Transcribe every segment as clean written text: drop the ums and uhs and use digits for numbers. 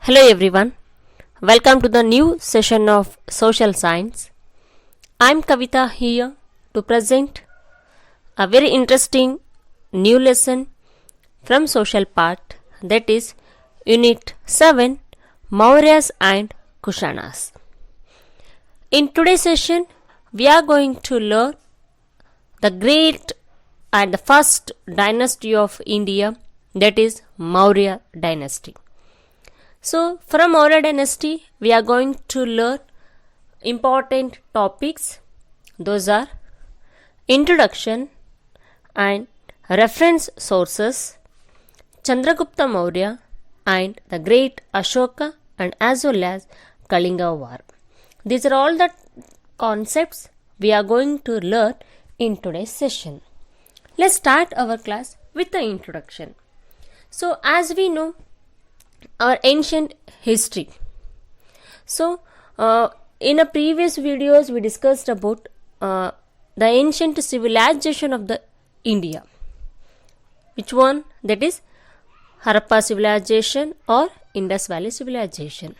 Hello everyone, welcome to the new session of Social Science. I am Kavita here to present a very interesting new lesson from social part, that is Unit 7, Mauryas and Kushanas. In today's session, we are going to learn the great and the first dynasty of India, that is Maurya dynasty. So, from Maurya dynasty, we are going to learn important topics. Those are introduction and reference sources, Chandragupta Maurya and the great Ashoka, and as well as Kalinga War. These are all the concepts we are going to learn in today's session. Let's start our class with the introduction. So, as we know, our ancient history. So, in a previous videos we discussed about the ancient civilization of the India. Which one? That is Harappa civilization or Indus Valley civilization.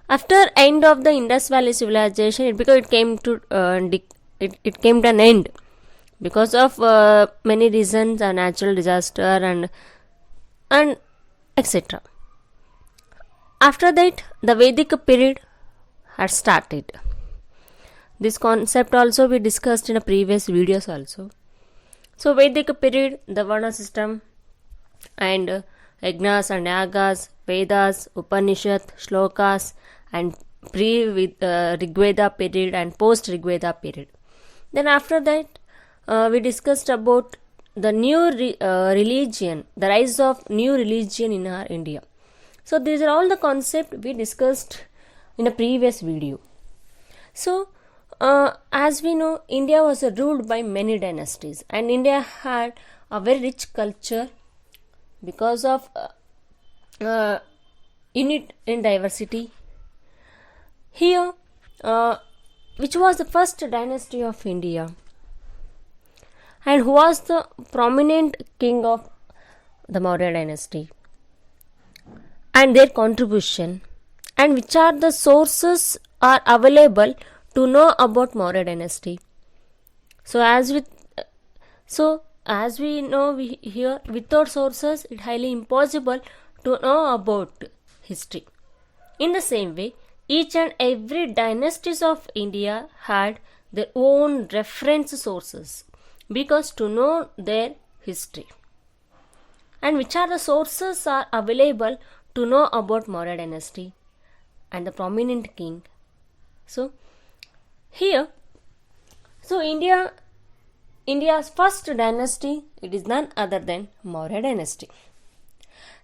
After end of the Indus Valley civilization, it came to an end because of many reasons, a natural disaster and etc. After that, the Vedic period had started. This concept also we discussed in a previous videos also. So, Vedic period, the Varna system and Yagnas and Yagas, Vedas, Upanishad, Shlokas and pre-Rigveda period and post-Rigveda period. Then after that, we discussed about the new religion, the rise of new religion in our India. So, these are all the concepts we discussed in a previous video. So, as we know, India was ruled by many dynasties and India had a very rich culture because of unity in diversity. Here, which was the first dynasty of India and who was the prominent king of the Maurya dynasty and their contribution, and which are the sources are available to know about Maurya dynasty. So as we know here, without sources it is highly impossible to know about history. In the same way, each and every dynasties of India had their own reference sources because to know their history, and which are the sources are available to know about Maurya dynasty and the prominent king. So here, India's first dynasty, it is none other than Maurya dynasty.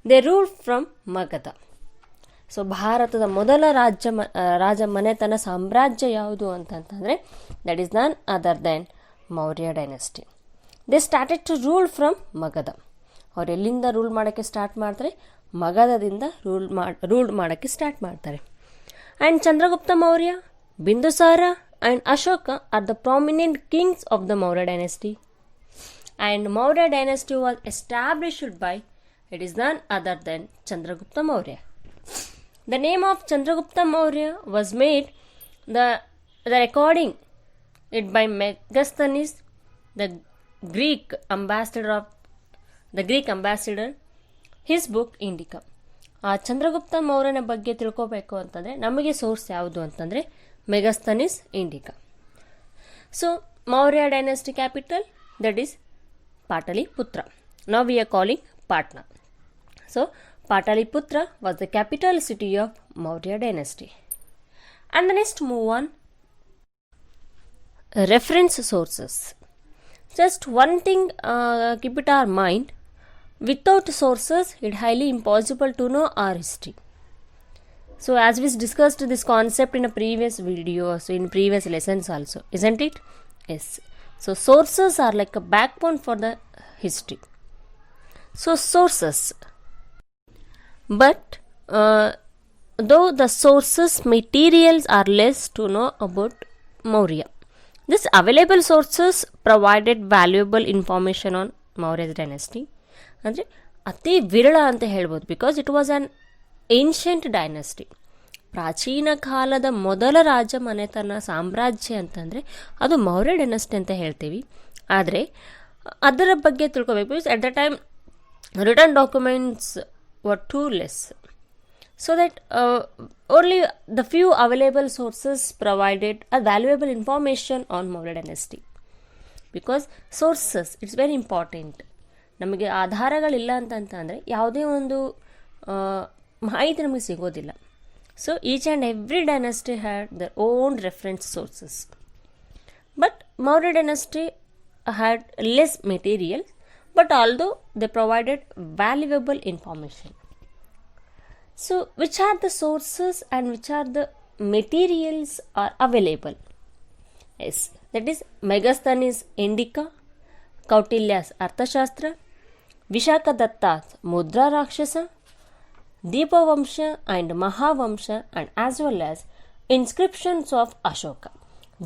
They ruled from Magadha. So ಭಾರತದ ಮೊದಲ ರಾಜ ಮನೆತನ ಸಾಮ್ರಾಜ್ಯ ಯಾವುದು ಅಂತಂತಂದರೆ that is none other than Maurya dynasty. They started to rule from Magadha. ಅವ್ರು ಎಲ್ಲಿಂದ rule ಮಾಡೋಕ್ಕೆ ಸ್ಟಾರ್ಟ್ ಮಾಡ್ತಾರೆ? ಮಗಧದಿಂದ ರೂಲ್ ಮಾಡೋಕ್ಕೆ ಸ್ಟಾರ್ಟ್ ಮಾಡ್ತಾರೆ. And Chandragupta Maurya, Bindusara and Ashoka are the prominent kings of the Maurya dynasty. And Maurya dynasty was established by it is none other than Chandragupta Maurya. The name of Chandragupta Maurya was made the recording it by Megasthenes, the Greek ambassador, his book Indica. ಆ ಚಂದ್ರಗುಪ್ತ ಮೌರ್ಯನ ಬಗ್ಗೆ ತಿಳ್ಕೋಬೇಕು ಅಂತಂದರೆ ನಮಗೆ source ಯಾವುದು ಅಂತಂದರೆ Megasthenes Indica. So Maurya dynasty capital that is Pataliputra. Now we are calling Patna. So Pataliputra was the capital city of Maurya dynasty. And the next move on, reference sources. Just one thing keep it our mind, without sources it is highly impossible to know our history. So as we discussed this concept in a previous video, so in previous lessons also, isn't it? Yes. So sources are like a backbone for the history. So sources. But though the sources materials are less to know about Maurya, this available sources provided valuable information on Maurya dynasty. ಅಂದರೆ ಅತಿ ವಿರಳ ಅಂತ ಹೇಳ್ಬೋದು, because it was on ancient dynasty. ಪ್ರಾಚೀನ ಕಾಲದ ಮೊದಲ ರಾಜ ಮನೆತನ ಸಾಮ್ರಾಜ್ಯ ಅಂತಂದರೆ ಅದು ಮೌರ್ಯ ಡೈನಸ್ಟಿ ಅಂತ ಹೇಳ್ತೀವಿ. ಆದರೆ ಅದರ ಬಗ್ಗೆ ತಿಳ್ಕೊಬೇಕು. Because at the time return documents var two less, so that only the few available sources provided a valuable information on Maurya dynasty. Because sources, it's very important. ನಮಗೆ ಆಧಾರಗಳಿಲ್ಲ ಅಂತಂದರೆ ಯಾವುದೇ ಒಂದು ಮಾಹಿತಿ ನಮಗೆ ಸಿಗೋದಿಲ್ಲ. So each and every dynasty had their own reference sources. But Maurya dynasty had less material, but although they provided valuable information. So, which are the sources and which are the materials are available? Yes, that is Megasthenes Indica, Kautilya's Arthashastra, Vishakadatta's Mudra Rakshasa, Deepavamsha and Mahavamsha, and as well as inscriptions of Ashoka.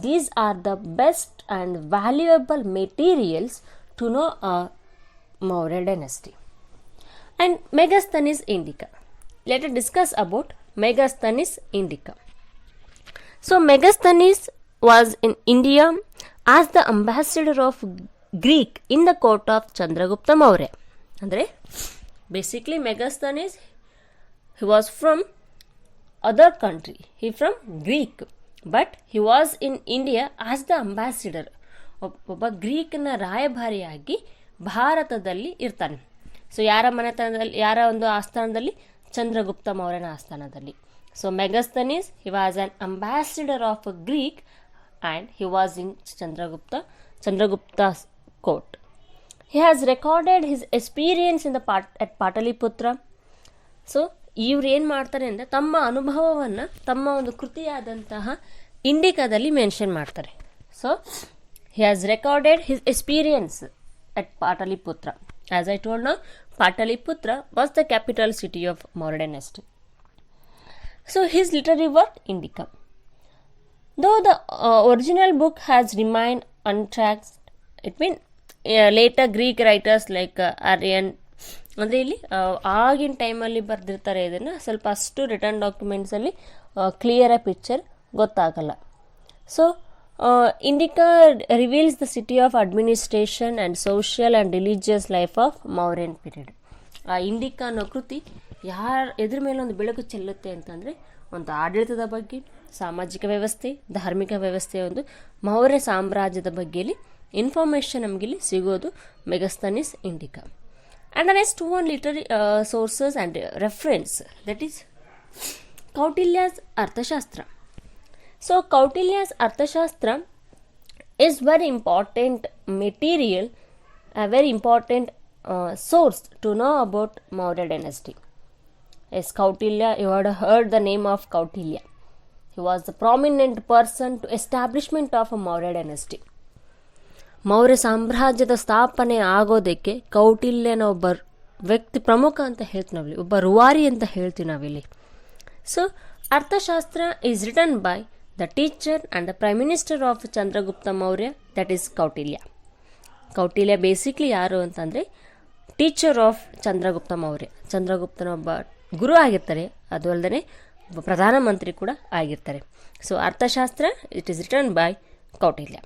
These are the best and valuable materials to know a Maurya dynasty. And Megasthenes Indica. Let us discuss about Megasthenes Indica. So Megasthenes was in India as the ambassador of Greek in the court of Chandragupta Maurya. Andre basically Megasthenes, he was from other country, he from Greek, but he was in India as the ambassador. ಒಬ್ಬ ಗ್ರೀಕ್ನ ರಾಯಭಾರಿಯಾಗಿ ಭಾರತದಲ್ಲಿ ಇರ್ತಾನೆ. So ಯಾರ ಮನೆತನದಲ್ಲಿ, ಯಾರ ಒಂದು ಆಸ್ಥಾನದಲ್ಲಿ? ಚಂದ್ರಗುಪ್ತ ಮೌರ್ಯನ ಆಸ್ಥಾನದಲ್ಲಿ. So Megasthenes, he was an ambassador of a Greek and he was in Chandragupta's court. He has recorded his experience in the at Pataliputra. So ಇವ್ರು ಏನು ಮಾಡ್ತಾರೆ ಅಂದರೆ ತಮ್ಮ ಅನುಭವವನ್ನು ತಮ್ಮ ಒಂದು ಕೃತಿಯಾದಂತಹ ಇಂಡಿಕಾದಲ್ಲಿ ಮೆನ್ಷನ್ ಮಾಡ್ತಾರೆ. So he has recorded his experience at Pataliputra. As I told now, Pataliputra was the capital city of Maurya dynasty. So his literary work Indica. Though the original book has remained untracked, it means later Greek writers like Arian, ಅಂದರೆ ಇಲ್ಲಿ ಆಗಿನ ಟೈಮಲ್ಲಿ ಬರೆದಿರ್ತಾರೆ. ಇದನ್ನು ಸ್ವಲ್ಪ ಅಷ್ಟು return ಡಾಕ್ಯುಮೆಂಟ್ಸಲ್ಲಿ ಕ್ಲಿಯರ picture ಗೊತ್ತಾಗಲ್ಲ. So Indica reveals the city of administration and social and religious life of Mauryan period. ಆ Indica ಅನ್ನೋ ಕೃತಿ ಎದ್ರ ಮೇಲೆ ಒಂದು ಬೆಳಕು ಚೆಲ್ಲುತ್ತೆ ಅಂತಂದರೆ ಒಂದು ಆಡಳಿತದ ಬಗ್ಗೆ, ಸಾಮಾಜಿಕ ವ್ಯವಸ್ಥೆ, ಧಾರ್ಮಿಕ ವ್ಯವಸ್ಥೆಯ ಒಂದು ಮೌರ್ಯ ಸಾಮ್ರಾಜ್ಯದ ಬಗ್ಗೆಯಲ್ಲಿ ಇನ್ಫಾರ್ಮೇಷನ್ ನಮಗಿಲ್ಲಿ ಸಿಗೋದು Megasthenes Indica. And the next one literary sources and reference, that is Kautilya's Arthashastra. So Kautilya's Arthashastra is very important material, a very important source to know about Maurya dynasty. Yes, Kautilya, you had heard the name of Kautilya. He was the prominent person to establishment of a Maurya dynasty. Maurya ಸಾಮ್ರಾಜ್ಯದ ಸ್ಥಾಪನೆ ಆಗೋದಕ್ಕೆ ಕೌಟಿಲ್ಯನ ಒಬ್ಬ ವ್ಯಕ್ತಿ ಪ್ರಮುಖ ಅಂತ ಹೇಳ್ತೀವಿ ನಾವಿಲ್ಲಿ, ಒಬ್ಬ ರೂವಾರಿ ಅಂತ ಹೇಳ್ತೀವಿ ನಾವಿಲ್ಲಿ. ಸೊ ಅರ್ಥಶಾಸ್ತ್ರ is written by the teacher and the prime minister of Chandragupta Maurya, that is Kautilya. Kautilya basically ಯಾರು ಅಂತಂದರೆ ಟೀಚರ್ ಆಫ್ ಚಂದ್ರಗುಪ್ತ ಮೌರ್ಯ. ಚಂದ್ರಗುಪ್ತನ ಒಬ್ಬ ಗುರು ಆಗಿರ್ತಾರೆ, ಅದು ಅಲ್ಲದೆ ಒಬ್ಬ ಪ್ರಧಾನಮಂತ್ರಿ ಕೂಡ ಆಗಿರ್ತಾರೆ. So Arthashastra it is written by Kautilya.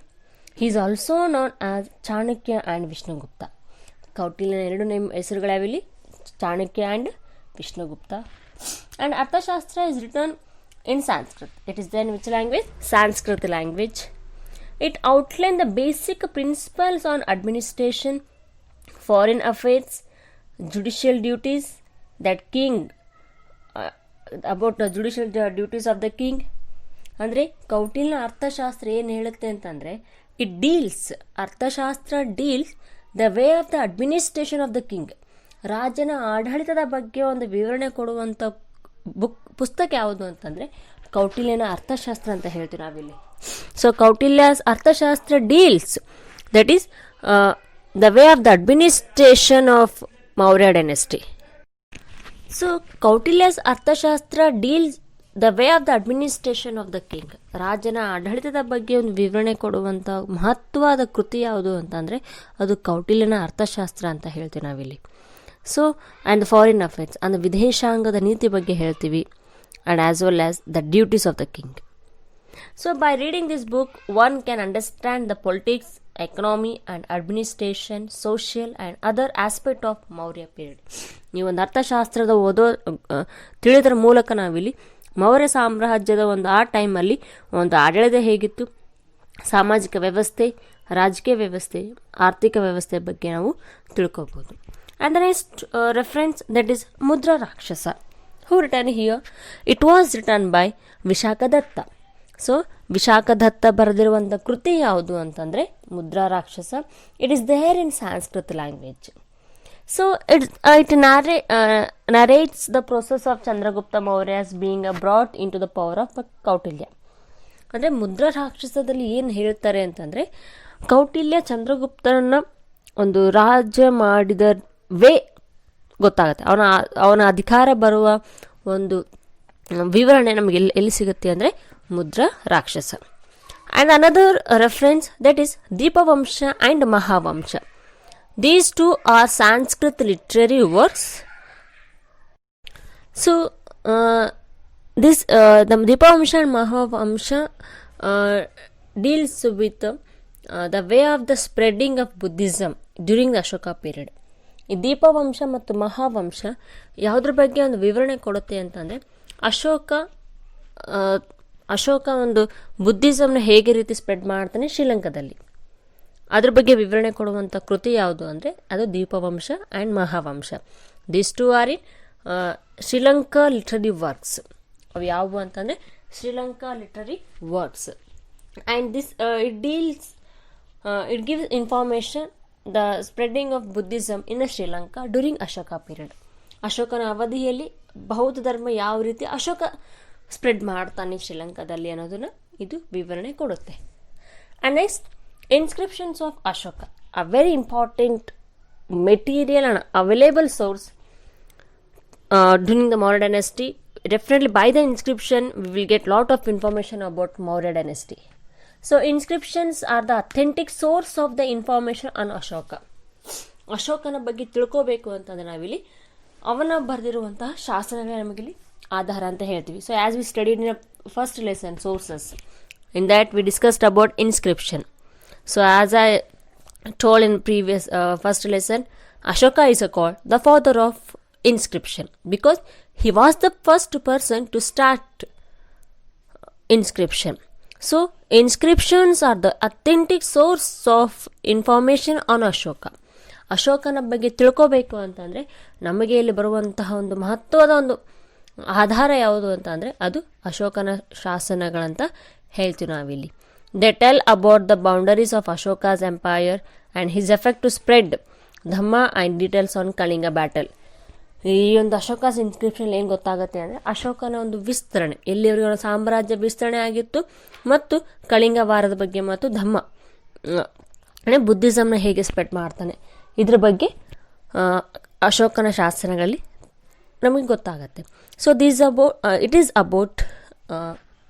He is also known as Chanakya and Vishnugupta. ಕೌಟಿಲ್ಯನ ಎರಡು ಹೆಸರುಗಳಾವಿಲ್ಲಿ, Chanakya and Vishnugupta. And Arthashastra is written in Sanskrit. It is then which language? Sanskrit language. It outlines the basic principles on administration, foreign affairs, judicial duties, that king, about the judicial duties of the king. ಅಂದರೆ ಕೌಟಿಲ್ಯನ ಅರ್ಥಶಾಸ್ತ್ರ ಏನು ಹೇಳುತ್ತೆ ಅಂತಂದರೆ, it deals, ಅರ್ಥಶಾಸ್ತ್ರ deals the way of the administration of the king. ರಾಜನ ಆಡಳಿತದ ಬಗ್ಗೆ ಒಂದು ವಿವರಣೆ ಕೊಡುವಂಥ ಪುಸ್ತಕ ಯಾವುದು ಅಂತಂದರೆ ಕೌಟಿಲ್ಯನ ಅರ್ಥಶಾಸ್ತ್ರ ಅಂತ ಹೇಳ್ತೀವಿ ನಾವಿಲ್ಲಿ. So Kautilya's Arthashastra deals, that is the way of the administration of Maurya dynasty. So Kautilya's Arthashastra deals the way of the administration of the king. ರಾಜನ ಆಡಳಿತದ ಬಗ್ಗೆ ಒಂದು ವಿವರಣೆ ಕೊಡುವಂಥ ಮಹತ್ವದ ಕೃತಿ ಯಾವುದು ಅಂತಂದರೆ ಅದು ಕೌಟಿಲ್ಯನ ಅರ್ಥಶಾಸ್ತ್ರ ಅಂತ ಹೇಳ್ತೀವಿ ನಾವಿಲ್ಲಿ. So and the foreign affairs ಅಂದರೆ ವಿದೇಶಾಂಗದ ನೀತಿ ಬಗ್ಗೆ ಹೇಳ್ತೀವಿ, and as well as the duties of the king. So by reading this book, one can understand the politics, economy and administration, social and other aspect of Maurya period. ನೀವು ಒಂದು ಅರ್ಥಶಾಸ್ತ್ರದ ತಿಳಿದ್ರ ಮೂಲಕ ನಾವಿಲ್ಲಿ ಮೌರ್ಯ ಸಾಮ್ರಾಜ್ಯದ ಒಂದು ಆ ಟೈಮಲ್ಲಿ ಒಂದು ಆಡಳಿತ ಹೇಗಿತ್ತು, ಸಾಮಾಜಿಕ ವ್ಯವಸ್ಥೆ, ರಾಜಕೀಯ ವ್ಯವಸ್ಥೆ, ಆರ್ಥಿಕ ವ್ಯವಸ್ಥೆ ಬಗ್ಗೆ ನಾವು ತಿಳ್ಕೊಬೋದು. And the next reference that is Mudra Rakshasa. Who written here? It was written by Vishakhadatta. So Vishakhadatta ಬರೆದಿರುವಂಥ ಕೃತಿ ಯಾವುದು ಅಂತಂದರೆ Mudra Rakshasa. It is there in Sanskrit language. So it narrates the process of Chandragupta Maurya's being brought in to the power of Kautilya. ಅಂದರೆ ಮುದ್ರಾ ರಾಕ್ಷಸದಲ್ಲಿ ಏನು ಹೇಳ್ತಾರೆ ಅಂತಂದರೆ, ಕೌಟಿಲ್ಯ ಚಂದ್ರಗುಪ್ತನನ್ನು ಒಂದು ರಾಜ್ಯ ಮಾಡಿದ ವೇ ಗೊತ್ತಾಗುತ್ತೆ. ಅವನ ಅಧಿಕಾರ ಬರುವ ಒಂದು ವಿವರಣೆ ನಮಗೆ ಎಲ್ಲಿ ಸಿಗುತ್ತೆ ಅಂದರೆ Mudra Rakshasa. And another reference that is Deepavamsha and Mahavamsa. These two are Sanskrit literary works. So this the Deepavamsha and Mahavamsha deals with the way of the spreading of Buddhism during the Ashoka period. ಈ ದೀಪವಂಶ ಮತ್ತು ಮಹಾವಂಶ ಯಾವುದ್ರ ಬಗ್ಗೆ ಒಂದು ವಿವರಣೆ ಕೊಡುತ್ತೆ ಅಂತಂದರೆ, ಅಶೋಕ ಒಂದು ಬುದ್ಧಿಸಮ್ನ ಹೇಗೆ ರೀತಿ ಸ್ಪ್ರೆಡ್ ಮಾಡ್ತಾನೆ ಶ್ರೀಲಂಕಾದಲ್ಲಿ, ಅದ್ರ ಬಗ್ಗೆ ವಿವರಣೆ ಕೊಡುವಂಥ ಕೃತಿ ಯಾವುದು ಅಂದರೆ ಅದು Dipavamsa and Mahavamsa. These two are in Sri Lanka literary works. ಅವು ಯಾವುವು ಅಂತಂದರೆ Sri Lanka literary works. And this it gives information the spreading of Buddhism in the Sri Lanka during Ashoka period. ಅಶೋಕನ ಅವಧಿಯಲ್ಲಿ ಬೌದ್ಧ ಧರ್ಮ ಯಾವ ರೀತಿ ಅಶೋಕ ಸ್ಪ್ರೆಡ್ ಮಾಡ್ತಾನೆ ಶ್ರೀಲಂಕಾದಲ್ಲಿ ಅನ್ನೋದನ್ನು ಇದು ವಿವರಣೆ ಕೊಡುತ್ತೆ. And next inscriptions of Ashoka, a very important material and available source during the Maurya dynasty. Definitely by the inscription we will get lot of information about Maurya dynasty. So inscriptions are the authentic source of the information on Ashoka. ಅಶೋಕನ ಬಗ್ಗೆ ತಿಳ್ಕೋಬೇಕು ಅಂತಂದರೆ ನಾವಿಲ್ಲಿ ಅವನ ಬರೆದಿರುವಂತಹ ಶಾಸನಗಳೇ ನಮಗಿಲ್ಲಿ ಆಧಾರ ಅಂತ ಹೇಳ್ತೀವಿ. So as we studied in first lesson sources, in that we discussed about inscription. So as I told in previous first lesson, Ashoka is called the father of inscription because he was the first person to start inscription. So inscriptions are the authentic source of information on Ashoka. ಅಶೋಕನ ಬಗ್ಗೆ ತಿಳ್ಕೋಬೇಕು ಅಂತಂದರೆ ನಮಗೆ ಇಲ್ಲಿ ಬರುವಂತಹ ಒಂದು ಮಹತ್ವದ ಒಂದು ಆಧಾರ ಯಾವುದು ಅಂತ ಅಂದರೆ ಅದು ಅಶೋಕನ ಶಾಸನಗಳಂತ ಹೇಳ್ತೀವಿ ನಾವಿಲ್ಲಿ. They tell about the boundaries of Ashoka's empire and his effect to spread dhamma and details on Kalinga battle. ಈ ಒಂದು ಅಶೋಕಾಸ್ ಇನ್ಸ್ಕ್ರಿಪ್ಷನ್ ಏನು ಗೊತ್ತಾಗುತ್ತೆ ಅಂದರೆ ಅಶೋಕನ ಒಂದು ವಿಸ್ತರಣೆ, ಎಲ್ಲಿವರೆಗೂ ಸಾಮ್ರಾಜ್ಯ ವಿಸ್ತರಣೆ ಆಗಿತ್ತು ಮತ್ತು ಕಳಿಂಗ ವಾರದ ಬಗ್ಗೆ ಮತ್ತು ಧಮ್ಮ ಅಂದರೆ ಬುದ್ಧಿಸಮ್ನ ಹೇಗೆ ಸ್ಪ್ರೆಡ್ ಮಾಡ್ತಾನೆ ಇದ್ರ ಬಗ್ಗೆ ಅಶೋಕನ ಶಾಸನಗಳಲ್ಲಿ ನಮಗೆ ಗೊತ್ತಾಗತ್ತೆ. So it is about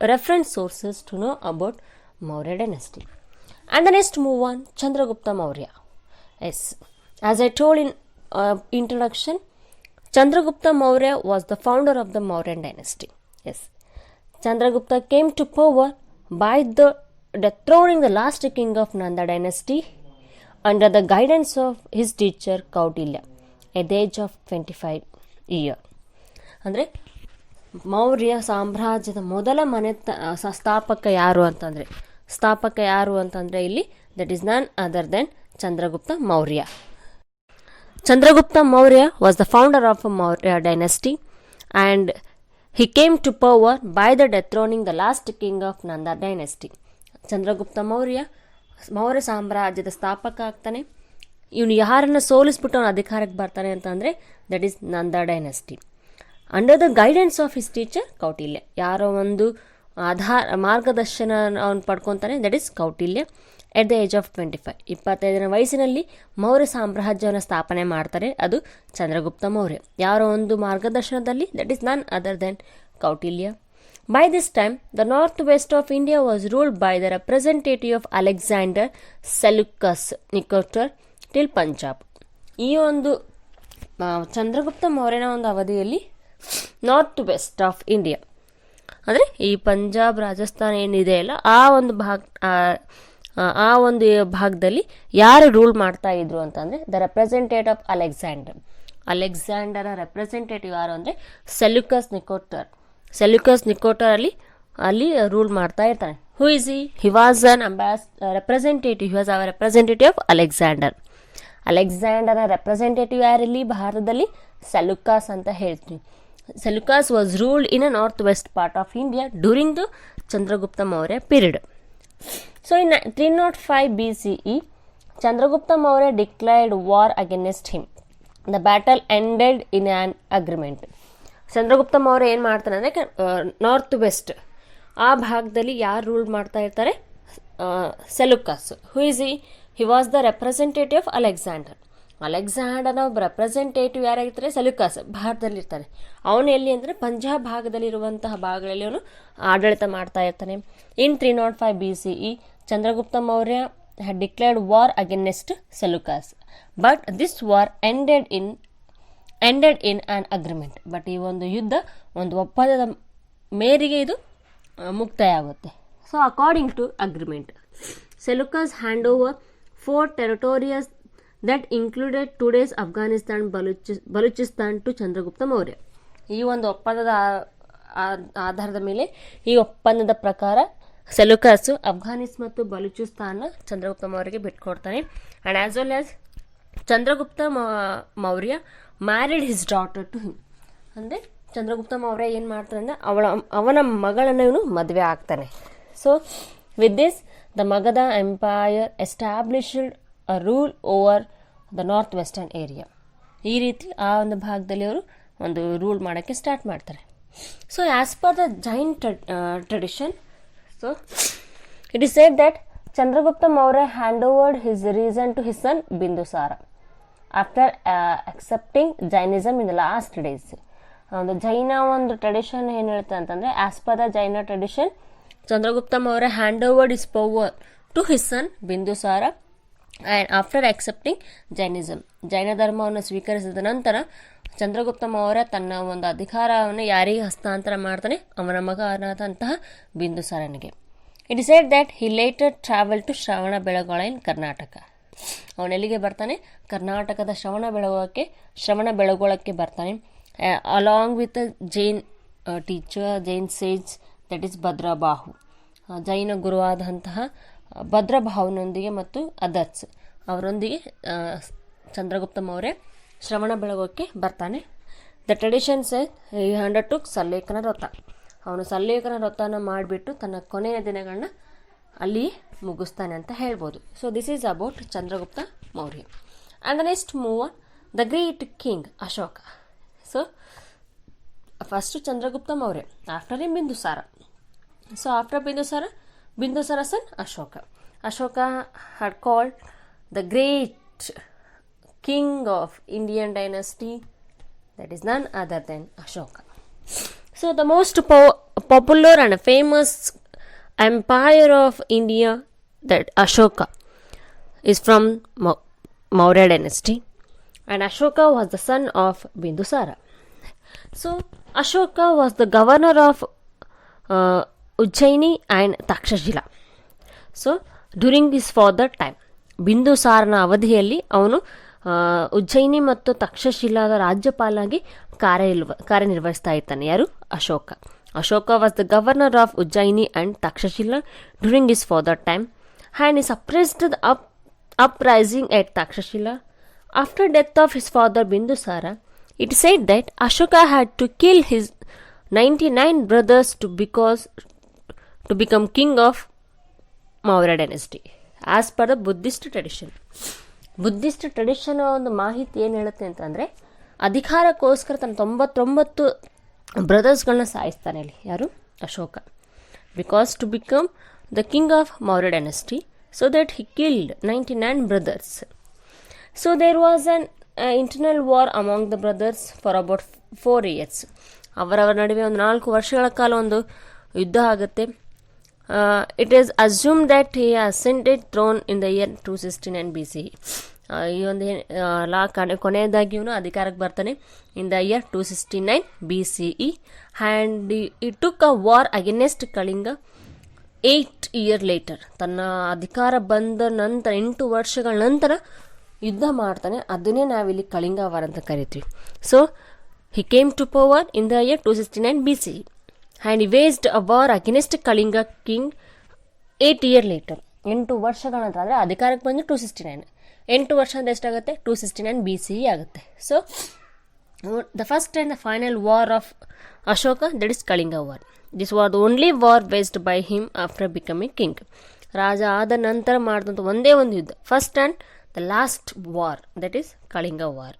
reference sources to know about Maurya dynasty. And the next move on, Chandragupta Maurya. Yes, as I told in introduction, Chandragupta Maurya was the founder of the Mauryan dynasty. Yes, Chandragupta came to power by the dethroning the last king of Nanda dynasty under the guidance of his teacher Kautilya at the age of 25 years. ಅಂದರೆ ಮೌರ್ಯ ಸಾಮ್ರಾಜ್ಯದ ಮೊದಲ ಸ್ಥಾಪಕ ಯಾರು ಅಂತಂದರೆ ಇಲ್ಲಿ that is none other than Chandragupta Maurya. Chandragupta Maurya was the founder of Maurya dynasty and he came to power by the dethroning the last king of Nanda dynasty. Chandragupta Maurya ಸಾಮ್ರಾಜ್ಯದ ಸ್ಥಾಪಕ ಆಗ್ತಾನೆ. ಇವನು ಯಾರನ್ನು ಸೋಲಿಸ್ಬಿಟ್ಟು ಅವನ ಅಧಿಕಾರಕ್ಕೆ ಬರ್ತಾನೆ ಅಂತಂದರೆ that is Nanda dynasty under the guidance of his teacher Kautilya. ಯಾರೋ ಒಂದು ಮಾರ್ಗದರ್ಶನ ಅವನು ಪಡ್ಕೊತಾನೆ, that is Kautilya. At the age of 25, 25ನೇ ವಯಸ್ಸಿನಲ್ಲಿ ಮೌರ್ಯ ಸಾಮ್ರಾಜ್ಯವನ್ನು ಸ್ಥಾಪನೆ ಮಾಡ್ತಾರೆ, ಅದು ಚಂದ್ರಗುಪ್ತ ಮೌರ್ಯ. ಯಾರೋ ಒಂದು ಮಾರ್ಗದರ್ಶನದಲ್ಲಿ, that is none other than Kautilya. By this time, the northwest of India was ruled by the representative of Alexander Seleucus Nicator till Punjab. ಈ ಒಂದು ಚಂದ್ರಗುಪ್ತ ಮೌರ್ಯನ ಒಂದು ಅವಧಿಯಲ್ಲಿ ನಾರ್ತ್ ವೆಸ್ಟ್ ಆಫ್ ಇಂಡಿಯಾ ಅಂದರೆ ಈ ಪಂಜಾಬ್ ರಾಜಸ್ಥಾನ ಏನಿದೆ ಅಲ್ಲ ಆ ಒಂದು ಭಾಗದಲ್ಲಿ ಯಾರು ರೂಲ್ ಮಾಡ್ತಾ ಇದ್ರು ಅಂತಂದರೆ ದ ರೆಪ್ರೆಸೆಂಟೇಟಿವ್ ಆಫ್ ಅಲೆಕ್ಸಾಂಡರ ರೆಪ್ರೆಸೆಂಟೇಟಿವ್ ಯಾರು ಅಂದರೆ ಸೆಲ್ಯೂಕಸ್ ನಿಕೋಟರ್ ಅಲ್ಲಿ ರೂಲ್ ಮಾಡ್ತಾ ಇರ್ತಾನೆ. Who is he was an representative, he was our representative of ಅಲೆಕ್ಸಾಂಡರ್ನ ರೆಪ್ರೆಸೆಂಟೇಟಿವ್ ಯಾರಲ್ಲಿ ಭಾರತದಲ್ಲಿ ಸೆಲ್ಯೂಕಸ್ ಅಂತ ಹೇಳ್ತೀವಿ. Seleucus was ruled in a north west part of India during the Chandragupta Maurya period. So in 305 BCE, Chandragupta Maurya declared war against him. The battle ended in an agreement. Chandragupta Maurya ಏನು ಮಾಡ್ತಾನೆ ಅಂದರೆ north West ಆ ಭಾಗದಲ್ಲಿ ಯಾರು ರೂಲ್ ಮಾಡ್ತಾ ಇರ್ತಾರೆ? Seleucus. Who is he was the representative of ಅಲೆಕ್ಸಾಂಡರ್ನ ಒಬ್ಬ ರೆಪ್ರೆಸೆಂಟೇಟಿವ್ ಯಾರಾಗಿರ್ತಾರೆ? ಸೆಲ್ಯೂಕಸ್ ಭಾರತದಲ್ಲಿ ಇರ್ತಾನೆ. ಅವನು ಎಲ್ಲಿ ಅಂದರೆ ಪಂಜಾಬ್ ಭಾಗದಲ್ಲಿರುವಂತಹ ಭಾಗಗಳಲ್ಲಿ ಅವನು ಆಡಳಿತ ಮಾಡ್ತಾ ಇರ್ತಾನೆ. ಇನ್ 305 BCE, Chandragupta Maurya had declared war against Seleucus, but this war ended in an agreement. But ಈ ಒಂದು ಯುದ್ಧ ಒಂದು ಒಪ್ಪಂದದ ಮೇರೆಗೆ ಇದು ಮುಕ್ತಾಯ ಆಗುತ್ತೆ. So according to agreement, Seleucus hand over 4 territories that included today's Afghanistan, Baluchistan to Chandragupta Maurya. ಈ ಒಂದು ಒಪ್ಪಂದದ ಆಧಾರದ ಮೇಲೆ, ಈ ಒಪ್ಪಂದದ ಪ್ರಕಾರ ಸೆಲ್ಯೂಕಸ್ ಅಫ್ಘಾನಿಸ್ ಮತ್ತು ಬಲೂಚಿಸ್ತಾನ ಚಂದ್ರಗುಪ್ತ ಮೌರ್ಯಗೆ ಬಿಟ್ಕೊಡ್ತಾನೆ. And as well as Chandragupta Maurya married his daughter to him. ಅಂದರೆ ಚಂದ್ರಗುಪ್ತ ಮೌರ್ಯ ಏನು ಮಾಡ್ತಾನೆ ಅಂದರೆ ಅವನ ಮಗಳನ್ನು ಇವನು ಮದುವೆ ಆಗ್ತಾನೆ. So with this the Magadha empire established a rule over the north western area. ಈ ರೀತಿ ಆ ಒಂದು ಭಾಗದಲ್ಲಿ ಅವರು ಒಂದು ರೂಲ್ ಮಾಡೋಕ್ಕೆ ಸ್ಟಾರ್ಟ್ ಮಾಡ್ತಾರೆ. So as per the Jain tradition, so it is said that Chandragupta Maurya handed over his region to his son Bindusara after accepting Jainism in the last days. ಒಂದು ಜೈನ ಒಂದು ಟ್ರೆಡಿಷನ್ ಏನು ಹೇಳುತ್ತೆ ಅಂತಂದರೆ, as per the Jaina tradition, Chandragupta Maurya hand overed his power to his son Bindusara and after accepting Jainism. ಜೈನ ಧರ್ಮವನ್ನು ಸ್ವೀಕರಿಸಿದ ನಂತರ ಚಂದ್ರಗುಪ್ತ ಮೌರ್ಯ ತನ್ನ ಒಂದು ಅಧಿಕಾರವನ್ನು ಯಾರಿಗೆ ಹಸ್ತಾಂತರ ಮಾಡ್ತಾನೆ? ಅವನ ಮಗನಾದಂತಹ ಬಿಂದುಸಾರನಿಗೆ. It is said that he later travel to Shravanabelagola in Karnataka. ಅವನೆಲ್ಲಿಗೆ ಬರ್ತಾನೆ? ಕರ್ನಾಟಕದ ಶ್ರವಣಬೆಳಗೊಳಕ್ಕೆ ಬರ್ತಾನೆ. Along with Jain teacher, Jain sage, that is Bhadrabahu. ಜೈನ ಗುರುವಾದಂತಹ ಭದ್ರಬಾಹುನೊಂದಿಗೆ ಮತ್ತು ಅದರ್ಸ್ ಅವರೊಂದಿಗೆ ಚಂದ್ರಗುಪ್ತ ಮೌರ್ಯ ಶ್ರವಣಬೆಳಗೊಳಕ್ಕೆ ಬರ್ತಾನೆ. The traditions he undertook sallekhana vrata. ಅವನು ಸಲ್ಲೇಖನ ವ್ರತನ ಮಾಡಿಬಿಟ್ಟು ತನ್ನ ಕೊನೆಯ ದಿನಗಳನ್ನ ಅಲ್ಲಿ ಮುಗಿಸ್ತಾನೆ ಅಂತ ಹೇಳ್ಬೋದು. So this is about Chandragupta Maurya. And the next move on the great king Ashoka. So first Chandragupta Maurya, after him Bindusara. So after Bindusara son Ashoka had called the great king of Indian dynasty, that is none other than Ashoka. So the most popular and famous empire of India, that Ashoka, is from Maurya dynasty, and Ashoka was the son of Bindusara. So Ashoka was the governor of Ujjaini and Takshashila. So during this father time, ಬಿಂದುಸಾರನ ಅವಧಿಯಲ್ಲಿ ಅವನು ಉಜ್ಜಯಿನಿ ಮತ್ತು ತಕ್ಷಶಿಲಾದ ರಾಜ್ಯಪಾಲಾಗಿ ಕಾರ್ಯನಿರ್ವಹಿಸ್ತಾ ಇರ್ತಾನೆ. ಯಾರು? Ashoka was the governor of Ujjaini and Takshashila during his father time and he suppressed the uprising at Takshashila. After death of his father Bindusara, it is said that Ashoka had to kill his 99 brothers to become king of Maurya dynasty, as per the Buddhist tradition. Buddhist tradition ಒಂದು ಮಾಹಿತಿ ಏನು ಹೇಳುತ್ತೆ ಅಂತಂದರೆ, ಅಧಿಕಾರಕ್ಕೋಸ್ಕರ ತನ್ನ 99 ಬ್ರದರ್ಸ್ಗಳನ್ನ ಸಾಯಿಸ್ತಾನೆ ಅಲ್ಲಿ. ಯಾರು? Ashoka. Because to become the king of Maurya dynasty, so that he killed 99 brothers. So there was an internal war among the brothers for about 4 years. ಅವರವರ ನಡುವೆ ಒಂದು 4 ವರ್ಷಗಳ ಕಾಲ ಒಂದು ಯುದ್ಧ ಆಗುತ್ತೆ. It is assumed that he ascended throne in the year 269 BCE. ಈ ಒಂದು ಲಾ ಕೊನೆಯದಾಗಿ ಇವನು ಅಧಿಕಾರಕ್ಕೆ ಬರ್ತಾನೆ in the year 269 BCE and he took a war against Kalinga 8 years later. ತನ್ನ ಅಧಿಕಾರ ಬಂದ ನಂತರ 8 ವರ್ಷಗಳ ನಂತರ ಯುದ್ಧ ಮಾಡ್ತಾನೆ. ಅದನ್ನೇ ನಾವಿಲ್ಲಿ ಕಳಿಂಗ ವಾರ್ ಅಂತ ಕರಿತೀವಿ. So he came to power in the year 269 BCE and he waged a war against Kalinga king 8 years later. 8 ವರ್ಷಗಳ ನಂತರ ಅಂದರೆ ಅಧಿಕಾರಕ್ಕೆ ಬಂದು 269. 8 ವರ್ಷ ಅಂದರೆ ಎಷ್ಟಾಗುತ್ತೆ? 269 BCE ಆಗುತ್ತೆ. So the first and the final war of Ashoka, that is Kalinga war. This war the only war waged by him after becoming king. ರಾಜ ಆದ ನಂತರ ಮಾಡಿದಂಥ ಒಂದೇ ಒಂದು ಯುದ್ಧ, first and the last war, that is Kalinga war.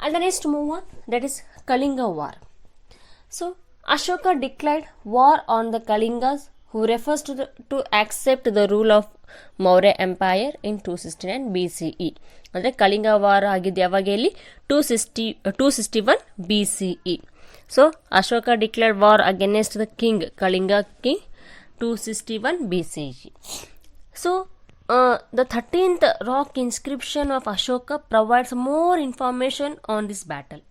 And the next move on, that is Kalinga war. So Ashoka declared war on the Kalingas who refers to accept the rule of Maurya Empire in 269 BCE. ಅಂದರೆ ಕಳಿಂಗ ವಾರ ಆಗಿದ್ದು ಯಾವಾಗ ಇಲ್ಲಿ 261 BCE. So Ashoka declared war against the king, Kalinga king, 261 BCE. So the 13th rock inscription of Ashoka provides more information on this battle.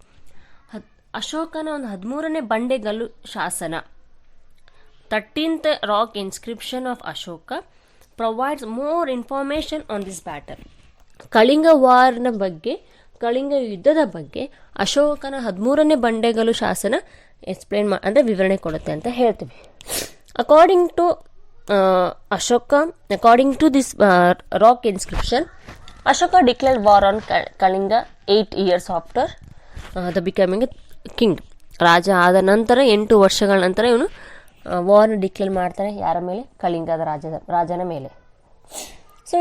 ಅಶೋಕನ ಒಂದು 13ನೇ ಬಂಡೆಗಲ್ಲು ಶಾಸನ, 13th rock inscription of Ashoka provides more information on this battle. Kalinga ವಾರ್ನ ಬಗ್ಗೆ, ಕಳಿಂಗ ಯುದ್ಧದ ಬಗ್ಗೆ ಅಶೋಕನ 13ನೇ ಬಂಡೆಗಲ್ಲು ಶಾಸನ explain ಅಂದರೆ ವಿವರಣೆ ಕೊಡುತ್ತೆ ಅಂತ ಹೇಳ್ತೀವಿ. According to Ashoka, according to this rock inscription, Ashoka declared war on Kalinga 8 years after the becoming king. ರಾಜ ಆದ ನಂತರ 8 ವರ್ಷಗಳ ನಂತರ ಇವನು ವಾರ್ನ ಡಿಕ್ಲೇರ್ ಮಾಡ್ತಾನೆ. ಯಾರ ಮೇಲೆ? ಕಳಿಂಗದ ರಾಜನ ಮೇಲೆ. So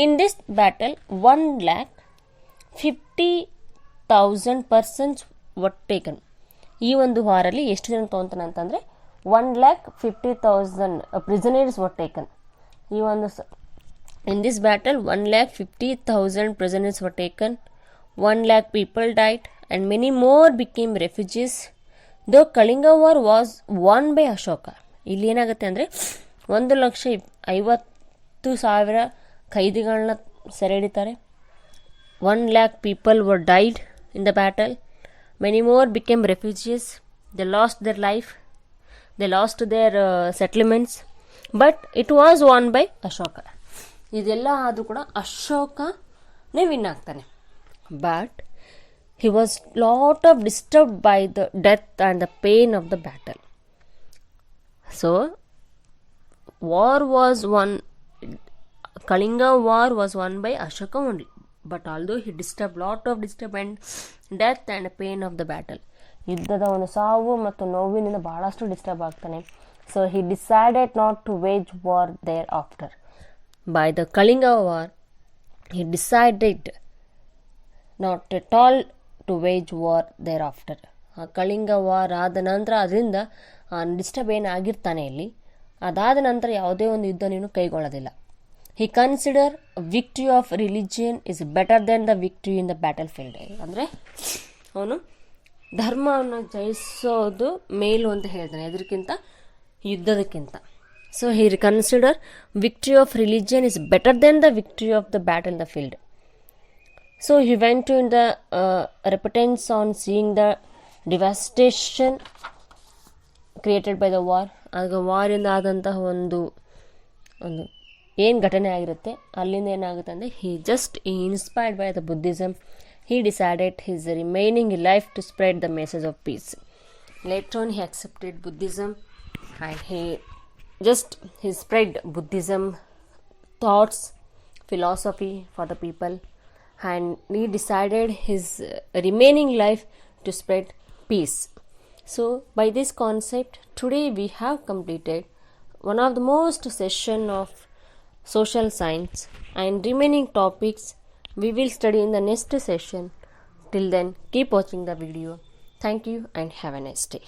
in this battle 1,50,000 persons were taken. ಈ ಒಂದು ವಾರಲ್ಲಿ ಎಷ್ಟು ಜನ ತೊಗೊತಾನೆ ಅಂತಂದರೆ 1,50,000 prisoners were taken. ಈ ಒಂದು in this battle 1,50,000 prisoners were taken, 1,00,000 people died and many more became refugees. The Kalinga war was won by Ashoka. ಇಲ್ಲಿ ಏನಾಗುತ್ತೆ ಅಂದರೆ 1,50,000 ಖೈದಿಗಳನ್ನ ಸೆರೆ ಹಿಡಿತಾರೆ. 1,00,000 people were died in the battle. Many more became refugees. They lost their life. They lost their settlements. But it was won by Ashoka. ಇದೆಲ್ಲ ಆದರೂ ಕೂಡ ಅಶೋಕನೇ win ಆಗ್ತಾನೆ. But he was lot of disturbed by the death and the pain of the battle. So war was won, Kalinga war was won by Ashoka only, but although he disturbed lot of disturbance, death and pain of the battle, ಯುದ್ಧದ ಒಂದು ಸಾವು ಮತ್ತು ನೋವಿನಿಂದ ಬಹಳಷ್ಟು disturb ಆಗ್ತಾನೆ. So he decided not to wage war thereafter. By the Kalinga war he decided not at all to wage war thereafter. Kalinga war ಆದ ನಂತರ ಅದರಿಂದ ಡಿಸ್ಟರ್ಬ್ ಏನಾಗಿರ್ತಾನೆ ಇಲ್ಲಿ, ಅದಾದ ನಂತರ ಯಾವುದೇ ಒಂದು ಯುದ್ಧ ನೀನು ಕೈಗೊಳ್ಳೋದಿಲ್ಲ. He consider victory of religion is better than the victory in the battle field. ಅಂದರೆ ಅವನು ಧರ್ಮವನ್ನು ಜಯಿಸೋದು ಮೇಲು ಅಂತ ಹೇಳ್ತಾನೆ ಎದಕ್ಕಿಂತ, ಯುದ್ಧದಕ್ಕಿಂತ. So he consider victory of religion is better than the victory of the battle the field. So he went to in the repentance on seeing the devastation created by the war. ಆಗ ವಾರಿಂದ ಆದಂತಹ ಒಂದು ಏನು ಘಟನೆ ಆಗಿರುತ್ತೆ ಅಲ್ಲಿಂದ ಏನಾಗುತ್ತೆ ಅಂದರೆ he inspired by the Buddhism, he decided his remaining life to spread the message of peace. Later on he accepted Buddhism and he spread Buddhism thoughts, philosophy for the people. And he decided his remaining life to spread peace. So by this concept, today we have completed one of the most session of social science, and remaining topics we will study in the next session. Till then, keep watching the video. Thank you and have a nice day.